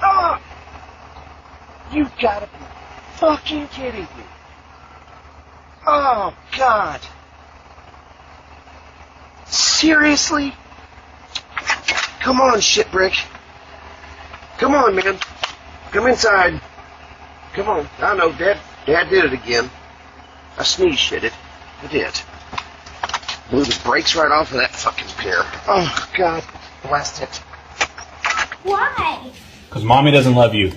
Oh, you gotta be fucking kidding me. Oh, God. Seriously? Come on, shitbrick. Come on, man. Come inside. Come on. I know, Dad did it again. I sneeze shitted. I did. Blew the brakes right off of that fucking pair. Oh, God. Blast it. Why? Because Mommy doesn't love you.